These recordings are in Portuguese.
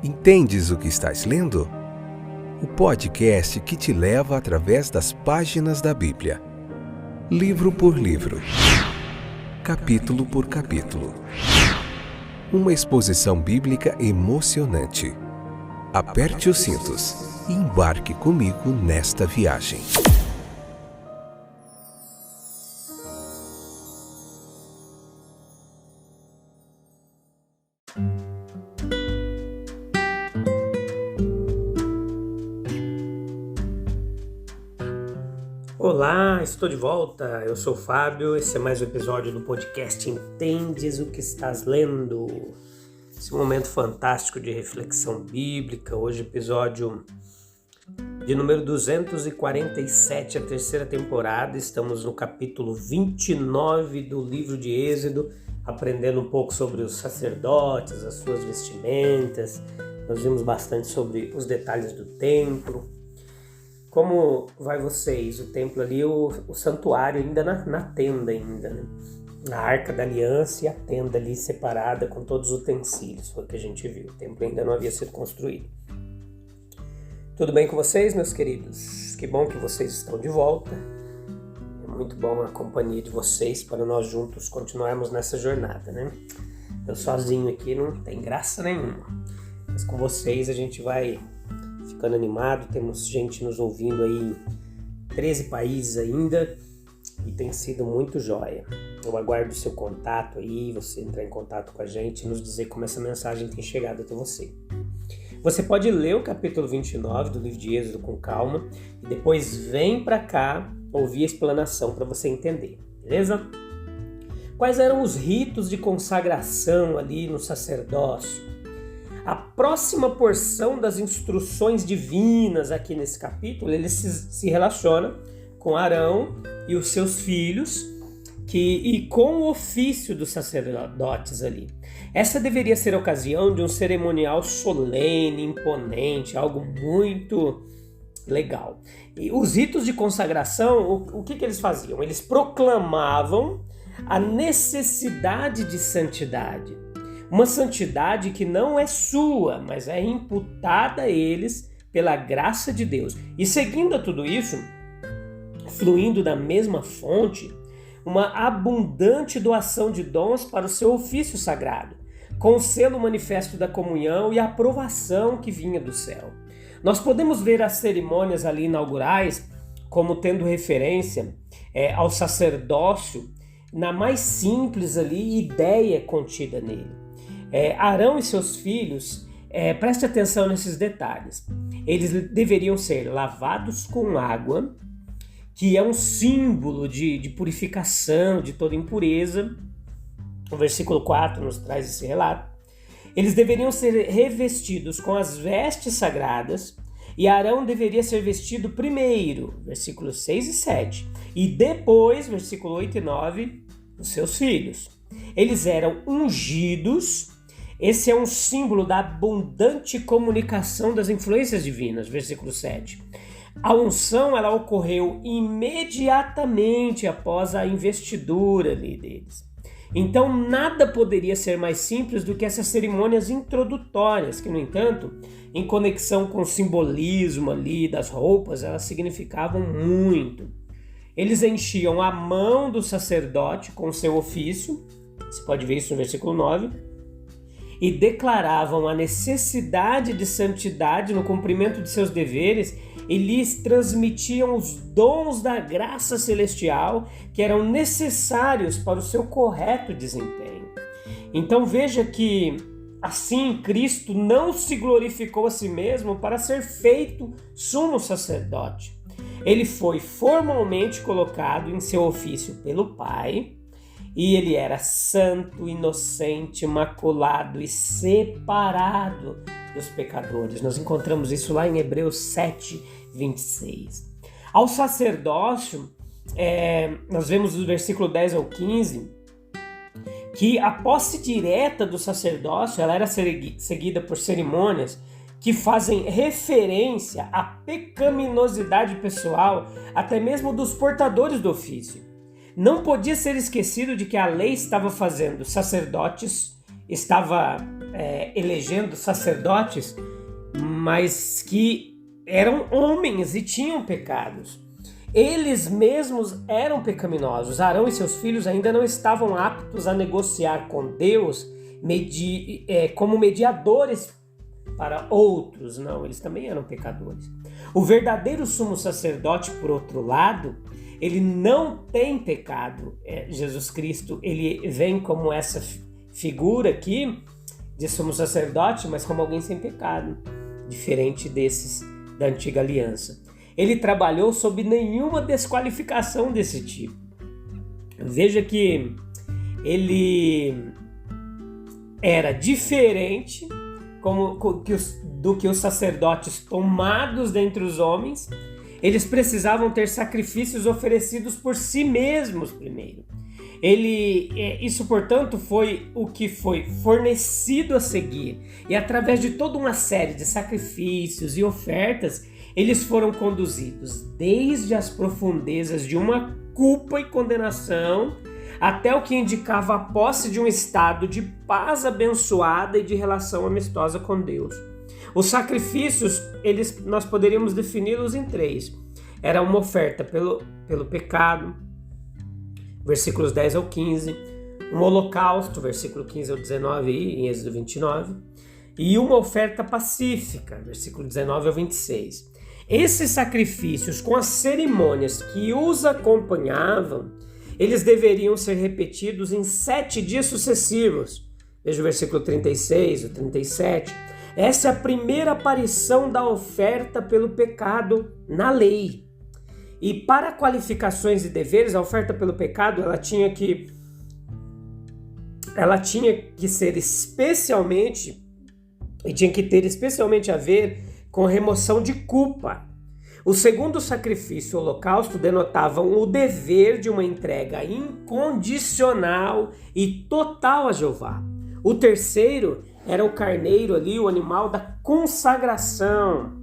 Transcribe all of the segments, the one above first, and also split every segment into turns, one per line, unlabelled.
Entendes o que estás lendo? O podcast que te leva através das páginas da Bíblia. Livro por livro. Capítulo por capítulo. Uma exposição bíblica emocionante. Aperte os cintos e embarque comigo nesta viagem.
Olá, estou de volta, eu sou o Fábio, esse é mais um episódio do podcast Entendes o que estás lendo? Esse momento fantástico de reflexão bíblica, hoje episódio de número 247, a terceira temporada, estamos no capítulo 29 do livro de Êxodo, aprendendo um pouco sobre os sacerdotes, as suas vestimentas, nós vimos bastante sobre os detalhes do templo. Como vai vocês? O templo ali, o santuário ainda na tenda ainda, né? A arca da aliança e a tenda ali separada com todos os utensílios, foi o que a gente viu. O templo ainda não havia sido construído. Tudo bem com vocês, meus queridos? Que bom que vocês estão de volta. É muito bom a companhia de vocês para nós juntos continuarmos nessa jornada, né? Eu sozinho aqui não tem graça nenhuma. Mas com vocês a gente vai ficando animado, temos gente nos ouvindo aí em 13 países ainda e tem sido muito jóia. Eu aguardo o seu contato aí, você entrar em contato com a gente e nos dizer como essa mensagem tem chegado até você. Você pode ler o capítulo 29 do livro de Êxodo com calma e depois vem para cá ouvir a explanação para você entender, beleza? Quais eram os ritos de consagração ali no sacerdócio? A próxima porção das instruções divinas aqui nesse capítulo, ele se relaciona com Arão e os seus filhos e com o ofício dos sacerdotes ali. Essa deveria ser a ocasião de um cerimonial solene, imponente, algo muito legal. E os ritos de consagração, o que eles faziam? Eles proclamavam a necessidade de santidade. Uma santidade que não é sua, mas é imputada a eles pela graça de Deus. E seguindo a tudo isso, fluindo da mesma fonte, uma abundante doação de dons para o seu ofício sagrado, com o selo manifesto da comunhão e a aprovação que vinha do céu. Nós podemos ver as cerimônias ali inaugurais como tendo referência ao sacerdócio na mais simples ali ideia contida nele. Arão e seus filhos, preste atenção nesses detalhes. Eles deveriam ser lavados com água, que é um símbolo de purificação de toda impureza. O versículo 4 nos traz esse relato. Eles deveriam ser revestidos com as vestes sagradas, e Arão deveria ser vestido primeiro, versículos 6 e 7, e depois, versículo 8 e 9, os seus filhos. Eles eram ungidos. Esse é um símbolo da abundante comunicação das influências divinas, versículo 7. A unção ela ocorreu imediatamente após a investidura ali deles. Então nada poderia ser mais simples do que essas cerimônias introdutórias, que no entanto, em conexão com o simbolismo ali das roupas, elas significavam muito. Eles enchiam a mão do sacerdote com o seu ofício, você pode ver isso no versículo 9, e declaravam a necessidade de santidade no cumprimento de seus deveres e lhes transmitiam os dons da graça celestial que eram necessários para o seu correto desempenho. Então veja que assim Cristo não se glorificou a si mesmo para ser feito sumo sacerdote. Ele foi formalmente colocado em seu ofício pelo Pai, e ele era santo, inocente, imaculado e separado dos pecadores. Nós encontramos isso lá em Hebreus 7, 26. Ao sacerdócio, nós vemos do versículo 10 ao 15, que a posse direta do sacerdócio ela era seguida por cerimônias que fazem referência à pecaminosidade pessoal, até mesmo dos portadores do ofício. Não podia ser esquecido de que a lei estava fazendo sacerdotes, estava elegendo sacerdotes, mas que eram homens e tinham pecados. Eles mesmos eram pecaminosos. Arão e seus filhos ainda não estavam aptos a negociar com Deus como mediadores para outros. Não, eles também eram pecadores. O verdadeiro sumo sacerdote, por outro lado, ele não tem pecado. Jesus Cristo, ele vem como essa figura aqui de sumo sacerdote, mas como alguém sem pecado, diferente desses da antiga aliança. Ele trabalhou sob nenhuma desqualificação desse tipo. Veja que ele era diferente do que os sacerdotes tomados dentre os homens. Eles precisavam ter sacrifícios oferecidos por si mesmos primeiro. Isso, portanto, foi o que foi fornecido a seguir. E através de toda uma série de sacrifícios e ofertas, eles foram conduzidos desde as profundezas de uma culpa e condenação até o que indicava a posse de um estado de paz abençoada e de relação amistosa com Deus. Os sacrifícios, nós poderíamos defini-los em 3. Era uma oferta pelo pecado, versículos 10 ao 15, um holocausto, versículo 15 ao 19 em Êxodo 29, e uma oferta pacífica, versículo 19 ao 26. Esses sacrifícios, com as cerimônias que os acompanhavam, eles deveriam ser repetidos em 7 dias sucessivos. Veja o versículo 36, o 37. Essa é a primeira aparição da oferta pelo pecado na lei. E para qualificações e deveres, a oferta pelo pecado, ela tinha que ser especialmente, e tinha que ter especialmente a ver com remoção de culpa. O segundo sacrifício, o holocausto, denotavam o dever de uma entrega incondicional e total a Jeová. O terceiro era o carneiro ali, o animal da consagração.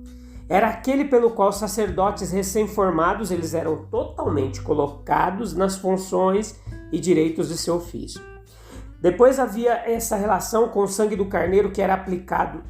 Era aquele pelo qual os sacerdotes recém-formados eles eram totalmente colocados nas funções e direitos de seu ofício. Depois havia essa relação com o sangue do carneiro que era aplicado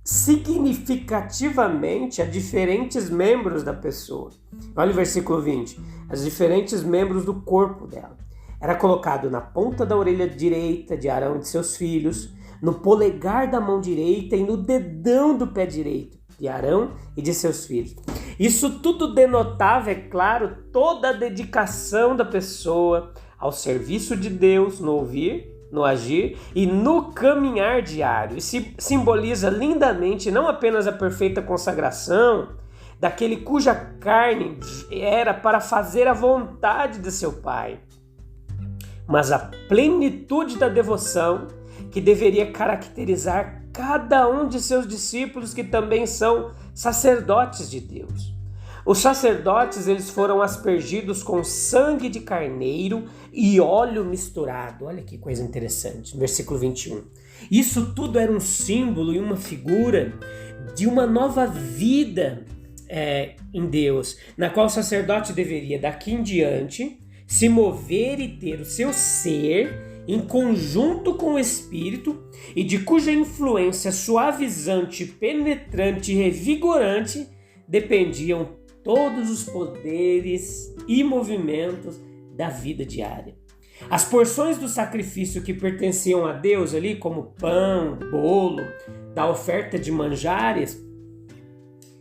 significativamente a diferentes membros da pessoa. Olha o versículo 20. Os diferentes membros do corpo dela. Era colocado na ponta da orelha direita de Arão e de seus filhos, no polegar da mão direita e no dedão do pé direito de Arão e de seus filhos. Isso tudo denotava, é claro, toda a dedicação da pessoa ao serviço de Deus, no ouvir, no agir e no caminhar diário. E simboliza lindamente não apenas a perfeita consagração daquele cuja carne era para fazer a vontade de seu Pai, mas a plenitude da devoção que deveria caracterizar cada um de seus discípulos que também são sacerdotes de Deus. Os sacerdotes eles foram aspergidos com sangue de carneiro e óleo misturado. Olha que coisa interessante, versículo 21. Isso tudo era um símbolo e uma figura de uma nova vida em Deus, na qual o sacerdote deveria daqui em diante se mover e ter o seu ser em conjunto com o Espírito e de cuja influência suavizante, penetrante e revigorante dependiam todos os poderes e movimentos da vida diária. As porções do sacrifício que pertenciam a Deus ali, como pão, bolo, da oferta de manjares,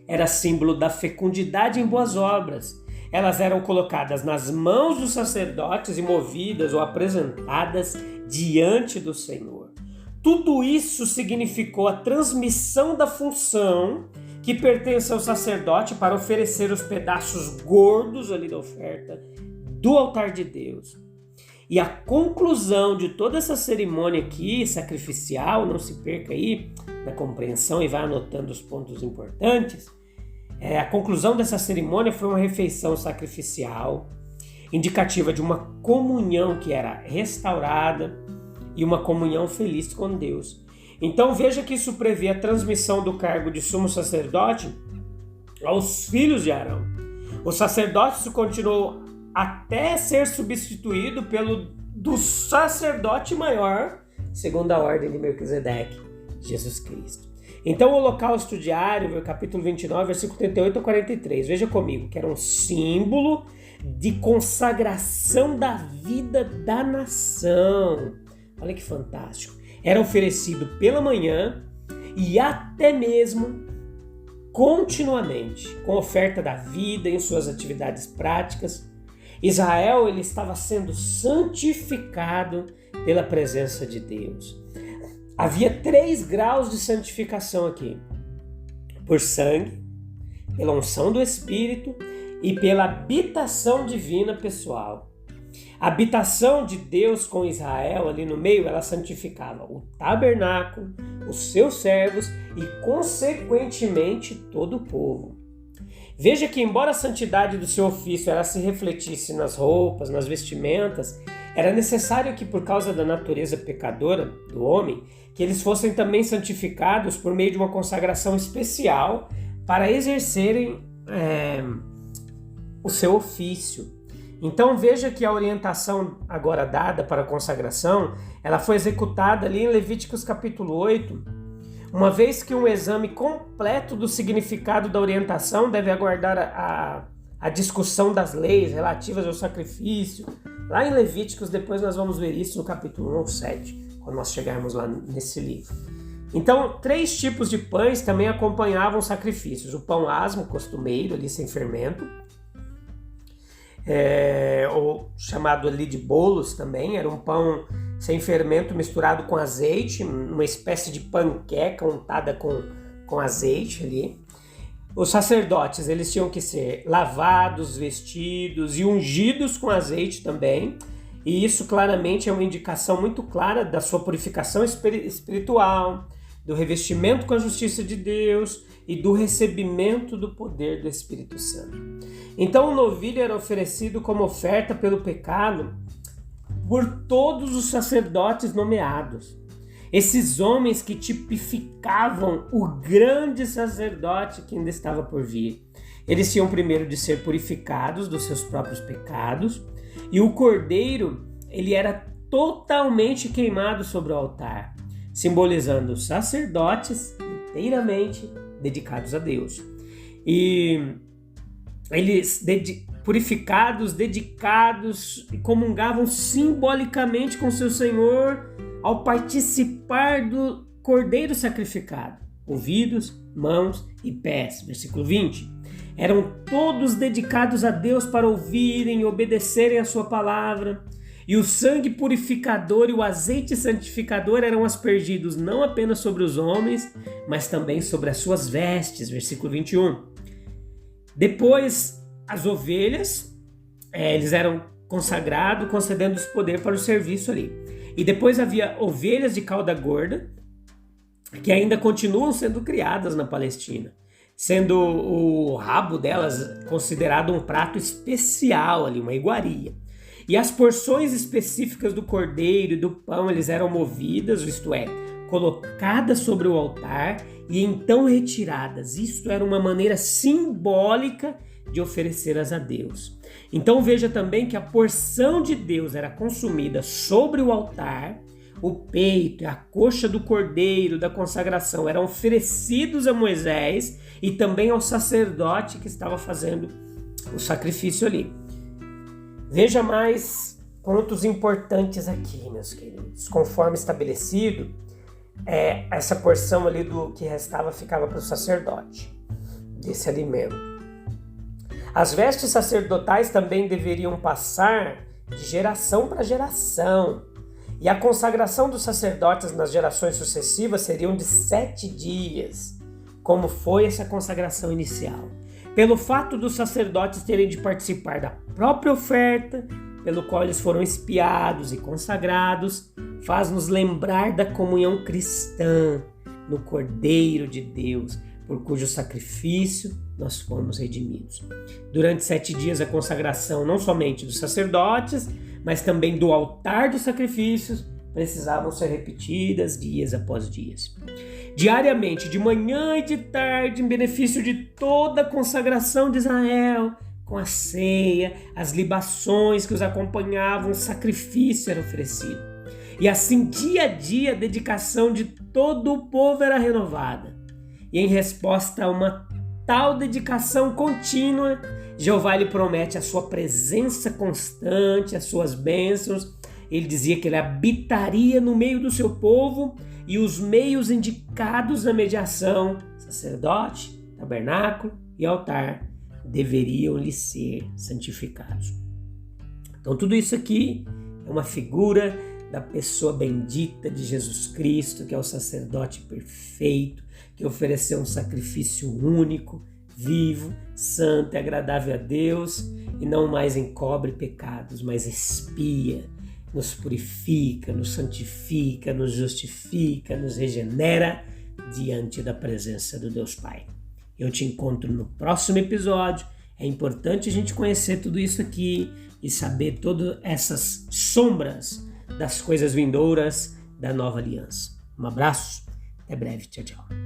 era símbolo da fecundidade em boas obras. Elas eram colocadas nas mãos dos sacerdotes e movidas ou apresentadas diante do Senhor. Tudo isso significou a transmissão da função que pertence ao sacerdote para oferecer os pedaços gordos ali da oferta do altar de Deus. E a conclusão de toda essa cerimônia aqui, sacrificial, não se perca aí na compreensão e vai anotando os pontos importantes, a conclusão dessa cerimônia foi uma refeição sacrificial, indicativa de uma comunhão que era restaurada e uma comunhão feliz com Deus. Então veja que isso prevê a transmissão do cargo de sumo sacerdote aos filhos de Arão. O sacerdócio continuou até ser substituído pelo do sacerdote maior, segundo a ordem de Melquisedeque, Jesus Cristo. Então o holocausto diário, capítulo 29, versículo 38 a 43, veja comigo, que era um símbolo de consagração da vida da nação. Olha que fantástico. Era oferecido pela manhã e até mesmo continuamente, com oferta da vida em suas atividades práticas. Israel ele estava sendo santificado pela presença de Deus. Havia 3 graus de santificação aqui: por sangue, pela unção do Espírito e pela habitação divina pessoal. A habitação de Deus com Israel ali no meio, ela santificava o tabernáculo, os seus servos e, consequentemente, todo o povo. Veja que, embora a santidade do seu ofício ela se refletisse nas roupas, nas vestimentas, era necessário que, por causa da natureza pecadora do homem, que eles fossem também santificados por meio de uma consagração especial para exercerem o seu ofício. Então veja que a orientação agora dada para a consagração, ela foi executada ali em Levíticos capítulo 8, uma vez que um exame completo do significado da orientação deve aguardar a discussão das leis relativas ao sacrifício. Lá em Levíticos, depois nós vamos ver isso no capítulo 1 ou 7, quando nós chegarmos lá nesse livro. Então, 3 tipos de pães também acompanhavam os sacrifícios. O pão asmo, costumeiro, ali sem fermento, ou chamado ali de bolos também, era um pão sem fermento misturado com azeite, uma espécie de panqueca untada com azeite ali. Os sacerdotes, eles tinham que ser lavados, vestidos e ungidos com azeite também, e isso claramente é uma indicação muito clara da sua purificação espiritual, do revestimento com a justiça de Deus e do recebimento do poder do Espírito Santo. Então o novilho era oferecido como oferta pelo pecado por todos os sacerdotes nomeados. Esses homens que tipificavam o grande sacerdote que ainda estava por vir. Eles tinham primeiro de ser purificados dos seus próprios pecados, e o cordeiro ele era totalmente queimado sobre o altar, simbolizando os sacerdotes inteiramente dedicados a Deus. E eles, purificados, dedicados, comungavam simbolicamente com seu Senhor ao participar do cordeiro sacrificado, ouvidos, mãos e pés. Versículo 20. Eram todos dedicados a Deus para ouvirem e obedecerem a sua palavra. E o sangue purificador e o azeite santificador eram aspergidos não apenas sobre os homens, mas também sobre as suas vestes. Versículo 21. Depois, as ovelhas, eles eram consagrados, concedendo-os poder para o serviço ali. E depois havia ovelhas de cauda gorda, que ainda continuam sendo criadas na Palestina, sendo o rabo delas considerado um prato especial ali, uma iguaria. E as porções específicas do cordeiro e do pão, eles eram movidas, isto é, colocadas sobre o altar e então retiradas. Isto era uma maneira simbólica de oferecê-las a Deus. Então veja também que a porção de Deus era consumida sobre o altar, o peito e a coxa do cordeiro da consagração eram oferecidos a Moisés e também ao sacerdote que estava fazendo o sacrifício ali. Veja mais pontos importantes aqui, meus queridos. Conforme estabelecido, essa porção ali do que restava ficava para o sacerdote, desse alimento. As vestes sacerdotais também deveriam passar de geração para geração. E a consagração dos sacerdotes nas gerações sucessivas seriam de 7 dias, como foi essa consagração inicial. Pelo fato dos sacerdotes terem de participar da própria oferta, pelo qual eles foram expiados e consagrados, faz-nos lembrar da comunhão cristã no Cordeiro de Deus, por cujo sacrifício nós fomos redimidos. Durante 7 dias a consagração não somente dos sacerdotes, mas também do altar dos sacrifícios, precisavam ser repetidas dias após dias. Diariamente, de manhã e de tarde, em benefício de toda a consagração de Israel, com a ceia, as libações que os acompanhavam, o sacrifício era oferecido. E assim, dia a dia, a dedicação de todo o povo era renovada. E em resposta a uma tal dedicação contínua, Jeová lhe promete a sua presença constante, as suas bênçãos. Ele dizia que ele habitaria no meio do seu povo e os meios indicados na mediação, sacerdote, tabernáculo e altar, deveriam lhe ser santificados. Então tudo isso aqui é uma figura da pessoa bendita de Jesus Cristo, que é o sacerdote perfeito, que ofereceu um sacrifício único, vivo, santo e agradável a Deus, e não mais encobre pecados, mas expia, nos purifica, nos santifica, nos justifica, nos regenera diante da presença do Deus Pai. Eu te encontro no próximo episódio. É importante a gente conhecer tudo isso aqui e saber todas essas sombras das coisas vindouras da nova aliança. Um abraço, até breve, tchau, tchau.